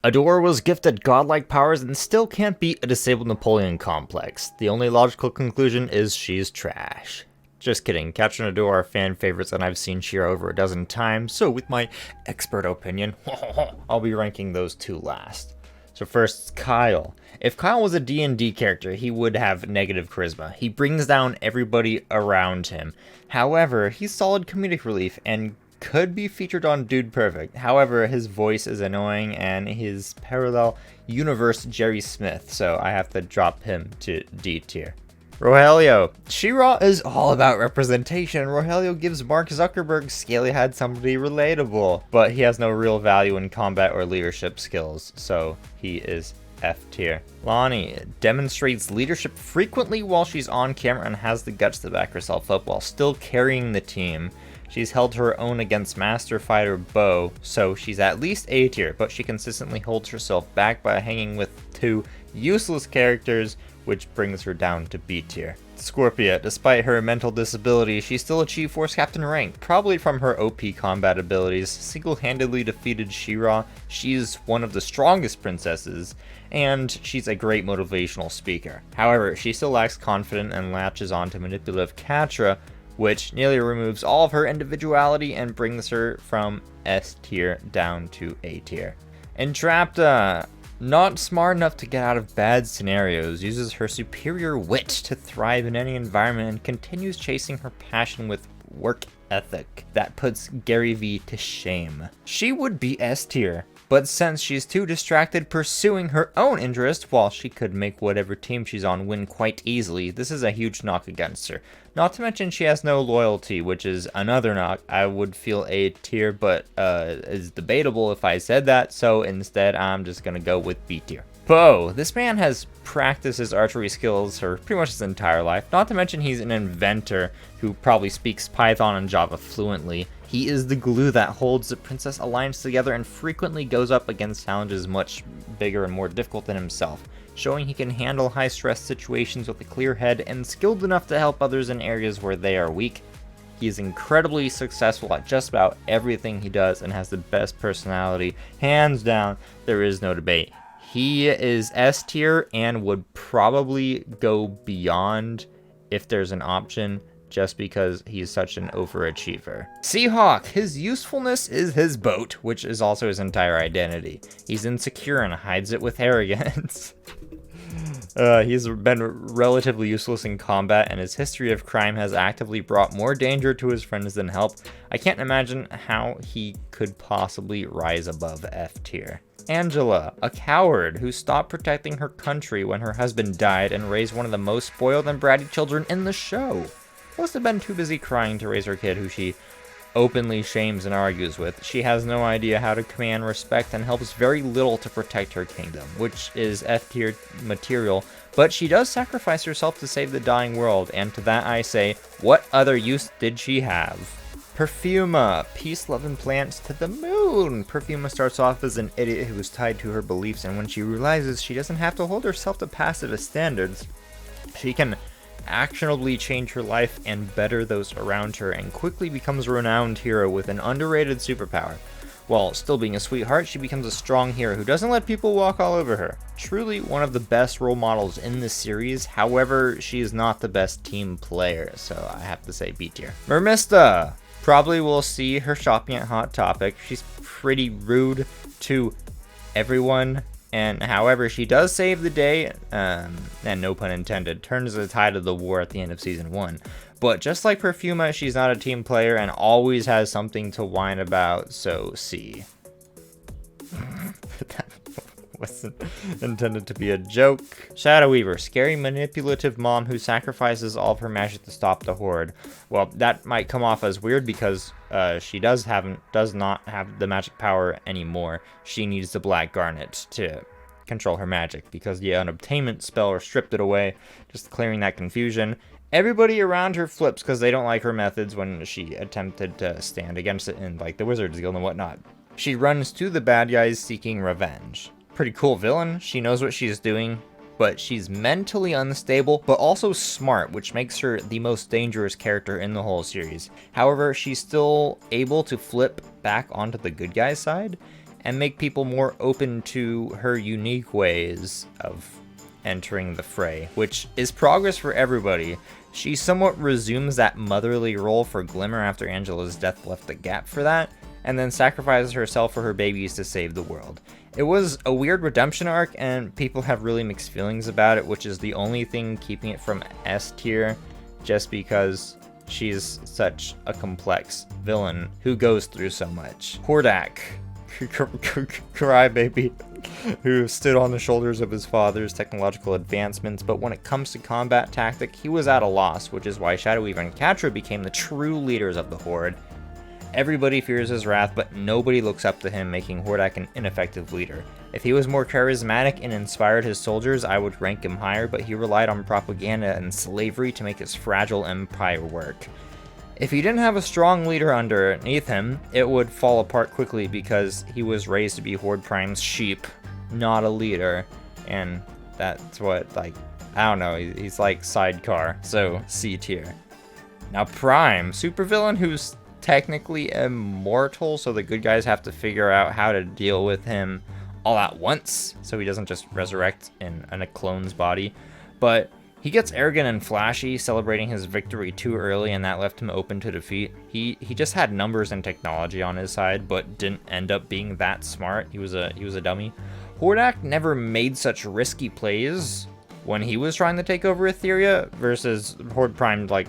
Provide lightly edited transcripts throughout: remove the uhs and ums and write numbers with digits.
Adora was gifted godlike powers and still can't beat a disabled Napoleon complex. The only logical conclusion is she's trash. Just kidding, Catcher and Adora are fan favorites and I've seen She-Ra over a dozen times, so with my expert opinion, I'll be ranking those two last. So first, Kyle. If Kyle was a D&D character, he would have negative charisma. He brings down everybody around him. However, he's solid comedic relief and could be featured on Dude Perfect. However, his voice is annoying and his parallel universe Jerry Smith, so I have to drop him to D tier. Rogelio. She-Ra is all about representation. Rogelio gives Mark Zuckerberg scaly-head somebody relatable, but he has no real value in combat or leadership skills, so he is F tier. Lonnie demonstrates leadership frequently while she's on camera and has the guts to back herself up while still carrying the team. She's held her own against Master Fighter Bo, so she's at least A tier, but she consistently holds herself back by hanging with two useless characters, which brings her down to B tier. Scorpio, despite her mental disability, she still achieved Force Captain rank, probably from her OP combat abilities, single-handedly defeated She-Ra, she's one of the strongest princesses, and she's a great motivational speaker. However, she still lacks confidence and latches on to manipulative Catra, which nearly removes all of her individuality and brings her from S tier down to A tier. Entrapta, not smart enough to get out of bad scenarios, uses her superior wit to thrive in any environment and continues chasing her passion with work ethic that puts Gary V to shame. She would be S tier, but since she's too distracted pursuing her own interest while she could make whatever team she's on win quite easily, this is a huge knock against her. Not to mention she has no loyalty, which is another knock. I would feel A tier, but it's debatable if I said that, so instead I'm just gonna go with B tier. Poe. This man has practiced his archery skills for pretty much his entire life. Not to mention he's an inventor who probably speaks Python and Java fluently. He is the glue that holds the Princess Alliance together and frequently goes up against challenges much bigger and more difficult than himself, showing he can handle high-stress situations with a clear head and skilled enough to help others in areas where they are weak. He is incredibly successful at just about everything he does and has the best personality. Hands down, there is no debate. He is S tier and would probably go beyond if there's an option, just because he's such an overachiever. Seahawk, his usefulness is his boat, which is also his entire identity. He's insecure and hides it with arrogance. He's been relatively useless in combat, and his history of crime has actively brought more danger to his friends than help. I can't imagine how he could possibly rise above F tier. Angela, a coward who stopped protecting her country when her husband died and raised one of the most spoiled and bratty children in the show. Must have been too busy crying to raise her kid, who she openly shames and argues with. She has no idea how to command respect and helps very little to protect her kingdom, which is F tier material, but she does sacrifice herself to save the dying world, and to that I say, what other use did she have? Perfuma, peace, love, and plants to the moon. Perfuma starts off as an idiot who is tied to her beliefs, and when she realizes she doesn't have to hold herself to pacifist standards, she can actionably change her life and better those around her, and quickly becomes a renowned hero with an underrated superpower. While still being a sweetheart, she becomes a strong hero who doesn't let people walk all over her. Truly one of the best role models in the series, however, she is not the best team player, so I have to say B tier. Mermista! Probably will see her shopping at Hot Topic. She's pretty rude to everyone, and however she does save the day, and no pun intended, turns the tide of the war at the end of season 1. But just like Perfuma, she's not a team player and always has something to whine about, so C. That wasn't intended to be a joke. Shadow Weaver, scary manipulative mom who sacrifices all of her magic to stop the Horde. Well, that might come off as weird because she does not have the magic power anymore. She needs the Black Garnet to control her magic because the unobtainment spell stripped it away, just clearing that confusion. Everybody around her flips because they don't like her methods when she attempted to stand against it in like the Wizard's Guild and whatnot. She runs to the bad guys seeking revenge. Pretty cool villain. She knows what she's doing, but she's mentally unstable, but also smart, which makes her the most dangerous character in the whole series. However, she's still able to flip back onto the good guy's side, and make people more open to her unique ways of entering the fray, which is progress for everybody. She somewhat resumes that motherly role for Glimmer after Angela's death left the gap for that, and then sacrifices herself for her babies to save the world. It was a weird redemption arc, and people have really mixed feelings about it, which is the only thing keeping it from S tier, just because she's such a complex villain who goes through so much. Hordak, crybaby, who stood on the shoulders of his father's technological advancements, but when it comes to combat tactic, he was at a loss, which is why Shadoweaver and Catra became the true leaders of the Horde. Everybody fears his wrath, but nobody looks up to him, making Hordak an ineffective leader. If he was more charismatic and inspired his soldiers, I would rank him higher, but he relied on propaganda and slavery to make his fragile empire work. If he didn't have a strong leader underneath him, it would fall apart quickly because he was raised to be Horde Prime's sheep, not a leader. And that's what, like, I don't know, he's like sidecar, so C tier. Now Prime, supervillain who's technically immortal, so the good guys have to figure out how to deal with him all at once, so he doesn't just resurrect in a clone's body. But he gets arrogant and flashy, celebrating his victory too early, and that left him open to defeat. He just had numbers and technology on his side, but didn't end up being that smart. He was a dummy. Hordak never made such risky plays when he was trying to take over Etheria, versus Horde Prime like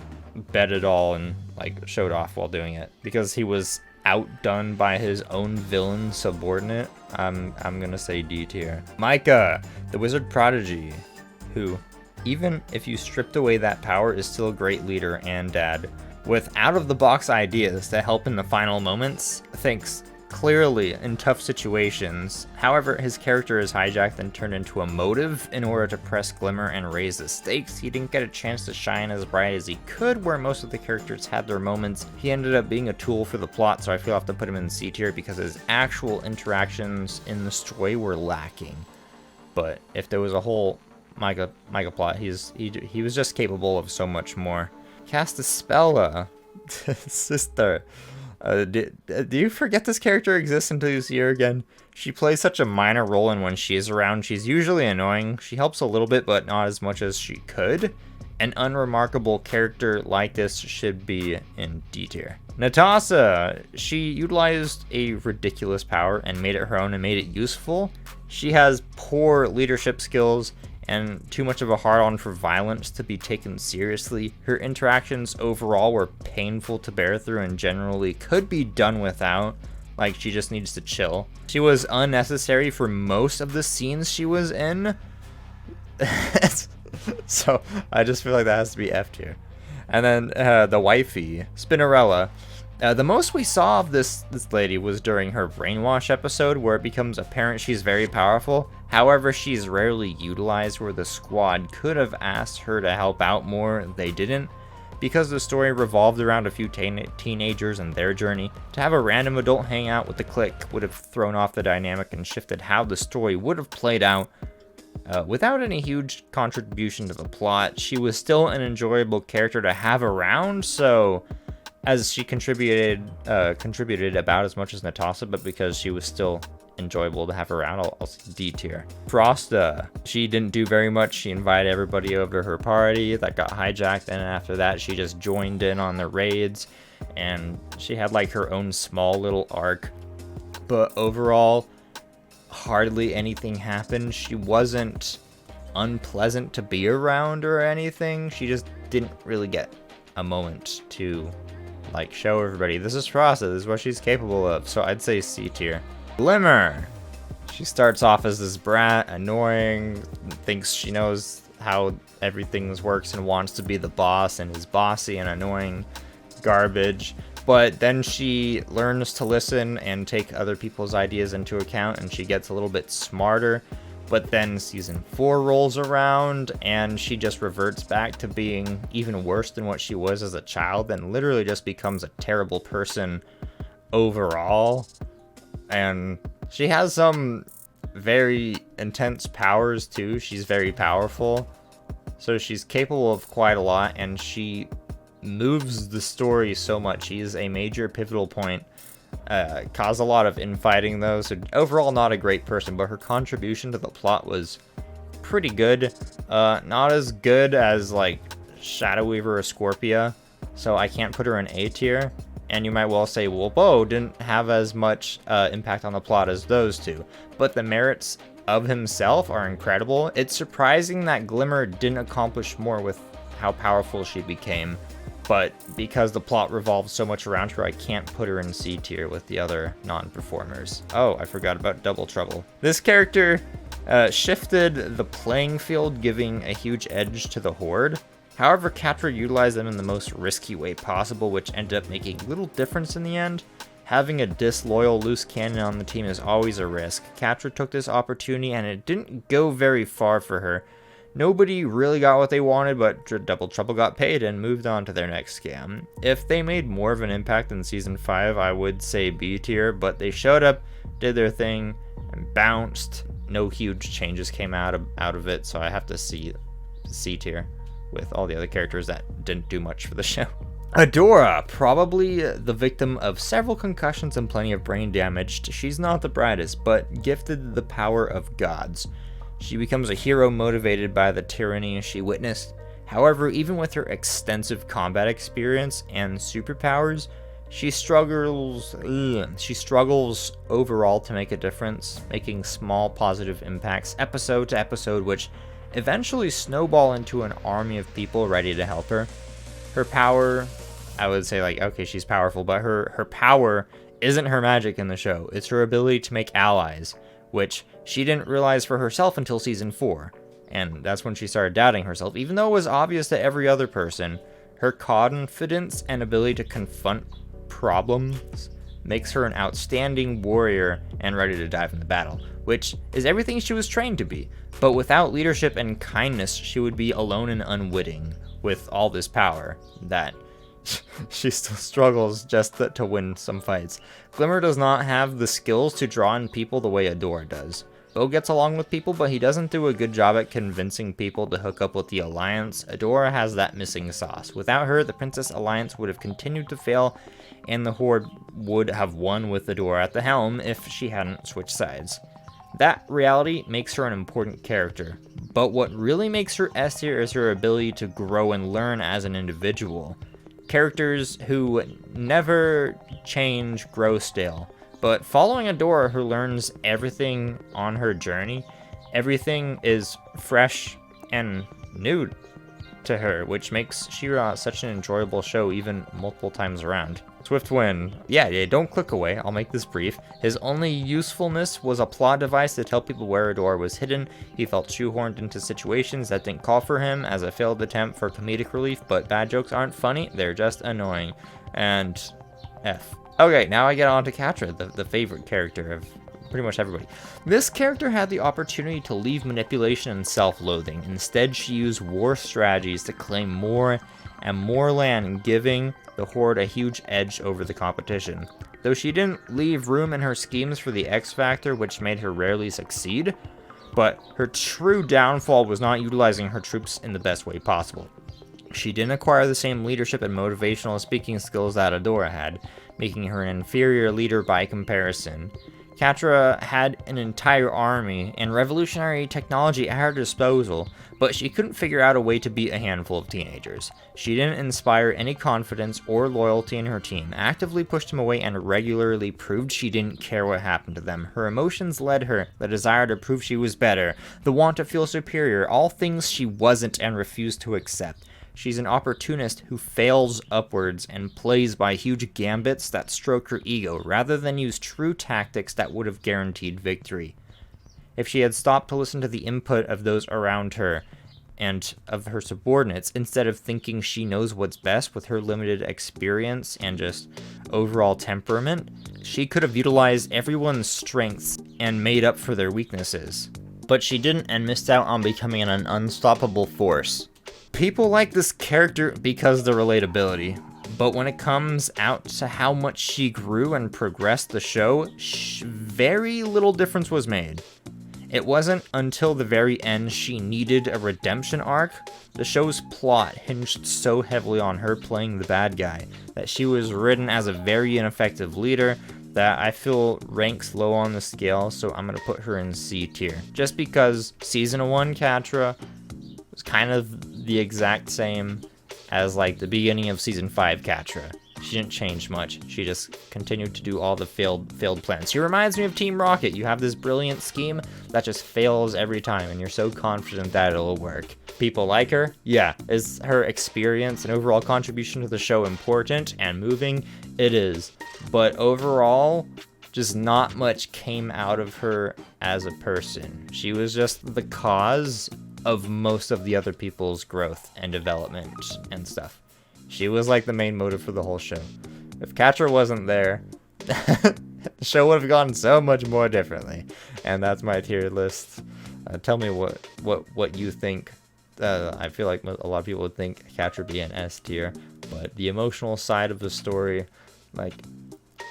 bet it all and like showed off while doing it, because he was outdone by his own villain subordinate. I'm gonna say D tier. Micah, the wizard prodigy, who, even if you stripped away that power, is still a great leader and dad, with out-of-the-box ideas to help in the final moments. Thinks clearly in tough situations. However, his character is hijacked and turned into a motive in order to press Glimmer and raise the stakes. He didn't get a chance to shine as bright as he could, where most of the characters had their moments. He ended up being a tool for the plot, so I feel I have to put him in C tier because his actual interactions in the story were lacking. But if there was a whole Micah plot, he was just capable of so much more. Castaspella, sister. Do you forget this character exists until you see her again? She plays such a minor role, and when she is around, she's usually annoying. She helps a little bit, but not as much as she could. An unremarkable character like this should be in D tier. Natasa, she utilized a ridiculous power and made it her own and made it useful. She has poor leadership skills and too much of a hard-on for violence to be taken seriously. Her interactions overall were painful to bear through and generally could be done without. Like, she just needs to chill. She was unnecessary for most of the scenes she was in. So I just feel like that has to be F tier. And then the wifey, Spinnerella. The most we saw of this lady was during her brainwash episode, where it becomes apparent she's very powerful. However, she's rarely utilized, where the squad could have asked her to help out more. They didn't, because the story revolved around a few teenagers and their journey. To have a random adult hang out with the clique would have thrown off the dynamic and shifted how the story would have played out. Without any huge contribution to the plot, she was still an enjoyable character to have around, so as she contributed about as much as Natasa, but because she was still enjoyable to have around, I'll say D tier. Frosta, she didn't do very much. She invited everybody over to her party that got hijacked, and after that she just joined in on the raids, and she had like her own small little arc, but overall hardly anything happened. She wasn't unpleasant to be around or anything. She just didn't really get a moment to like show everybody, this is Frosta, this is what she's capable of. So I'd say C tier. Glimmer, she starts off as this brat, annoying, thinks she knows how everything works and wants to be the boss, and is bossy and annoying garbage. But then she learns to listen and take other people's ideas into account, and she gets a little bit smarter. But then season 4 rolls around, and she just reverts back to being even worse than what she was as a child, and literally just becomes a terrible person overall. And she has some very intense powers too. She's very powerful, so she's capable of quite a lot, and she moves the story so much. She is a major pivotal point caused a lot of infighting though, so overall not a great person, but her contribution to the plot was pretty good. Not as good as like Shadow Weaver or Scorpio, so I can't put her in A tier. And you might well say, well, Bo didn't have as much impact on the plot as those two, but the merits of himself are incredible. It's surprising that Glimmer didn't accomplish more with how powerful she became, but because the plot revolves so much around her, I can't put her in C tier with the other non-performers. Oh, I forgot about Double Trouble. This character shifted the playing field, giving a huge edge to the Horde. However, Catra utilized them in the most risky way possible, which ended up making little difference in the end. Having a disloyal loose cannon on the team is always a risk. Catra took this opportunity and it didn't go very far for her. Nobody really got what they wanted, but Double Trouble got paid and moved on to their next scam. If they made more of an impact in Season 5, I would say B tier, but they showed up, did their thing, and bounced. No huge changes came out of it, so I have to C tier with all the other characters that didn't do much for the show. Adora, probably the victim of several concussions and plenty of brain damage. She's not the brightest, but gifted the power of gods. She becomes a hero motivated by the tyranny she witnessed. However, even with her extensive combat experience and superpowers, she struggles overall to make a difference, making small positive impacts episode to episode, which eventually snowball into an army of people ready to help her. Her power, I would say, like, okay, she's powerful, but her power isn't her magic in the show. It's her ability to make allies, which she didn't realize for herself until Season 4. And that's when she started doubting herself. Even though it was obvious to every other person, her confidence and ability to confront problems makes her an outstanding warrior and ready to dive into battle, which is everything she was trained to be. But without leadership and kindness, she would be alone and unwitting with all this power that she still struggles just to win some fights. Glimmer does not have the skills to draw in people the way Adora does. Bo gets along with people, but he doesn't do a good job at convincing people to hook up with the Alliance. Adora has that missing sauce. Without her, the Princess Alliance would have continued to fail, and the Horde would have won with Adora at the helm if she hadn't switched sides. That reality makes her an important character, but what really makes her S tier is her ability to grow and learn as an individual. Characters who never change grow stale, but following Adora, who learns everything on her journey, everything is fresh and new to her, which makes She-Ra such an enjoyable show even multiple times around. Swiftwind, yeah, don't click away, I'll make this brief. His only usefulness was a plot device to tell people where Adora was hidden. He felt shoehorned into situations that didn't call for him as a failed attempt for comedic relief, but bad jokes aren't funny, they're just annoying. And F. Okay, now I get on to Catra, the favorite character of pretty much everybody. This character had the opportunity to leave manipulation and self-loathing. Instead, she used war strategies to claim more and more land, giving the Horde a huge edge over the competition. Though she didn't leave room in her schemes for the X Factor, which made her rarely succeed, but her true downfall was not utilizing her troops in the best way possible. She didn't acquire the same leadership and motivational speaking skills that Adora had, making her an inferior leader by comparison. Catra had an entire army and revolutionary technology at her disposal, but she couldn't figure out a way to beat a handful of teenagers. She didn't inspire any confidence or loyalty in her team, actively pushed them away, and regularly proved she didn't care what happened to them. Her emotions led her, the desire to prove she was better, the want to feel superior, all things she wasn't and refused to accept. She's an opportunist who fails upwards and plays by huge gambits that stroke her ego, rather than use true tactics that would have guaranteed victory. If she had stopped to listen to the input of those around her and of her subordinates, instead of thinking she knows what's best with her limited experience and just overall temperament, she could have utilized everyone's strengths and made up for their weaknesses. But she didn't and missed out on becoming an unstoppable force. People like this character because of the relatability, but when it comes out to how much she grew and progressed the show, very little difference was made. It wasn't until the very end she needed a redemption arc. The show's plot hinged so heavily on her playing the bad guy that she was written as a very ineffective leader that I feel ranks low on the scale, so I'm gonna put her in C tier. Just because season 1 Catra was kind of the exact same as like the beginning of season 5 Catra. She didn't change much. She just continued to do all the failed plans. She reminds me of Team Rocket. You have this brilliant scheme that just fails every time, and you're so confident that it'll work. People like her? Yeah. Is her experience and overall contribution to the show important and moving? It is. But overall, just not much came out of her as a person. She was just the cause of most of the other people's growth and development and stuff. She was like the main motive for the whole show. If Catra wasn't there, the show would have gone so much more differently. And that's my tier list. Tell me what you think. I feel like a lot of people would think Catra would be an S tier, but the emotional side of the story, like,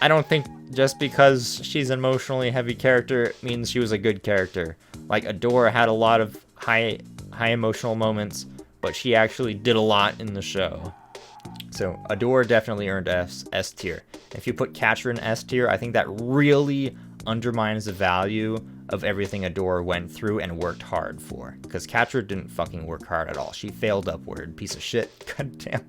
I don't think just because she's an emotionally heavy character means she was a good character. Like, Adora had a lot of high emotional moments, but she actually did a lot in the show. So Adora definitely earned S tier. If you put Catra in S tier, I think that really undermines the value of everything Adora went through and worked hard for. Because Catra didn't fucking work hard at all. She failed upward, piece of shit. God damn.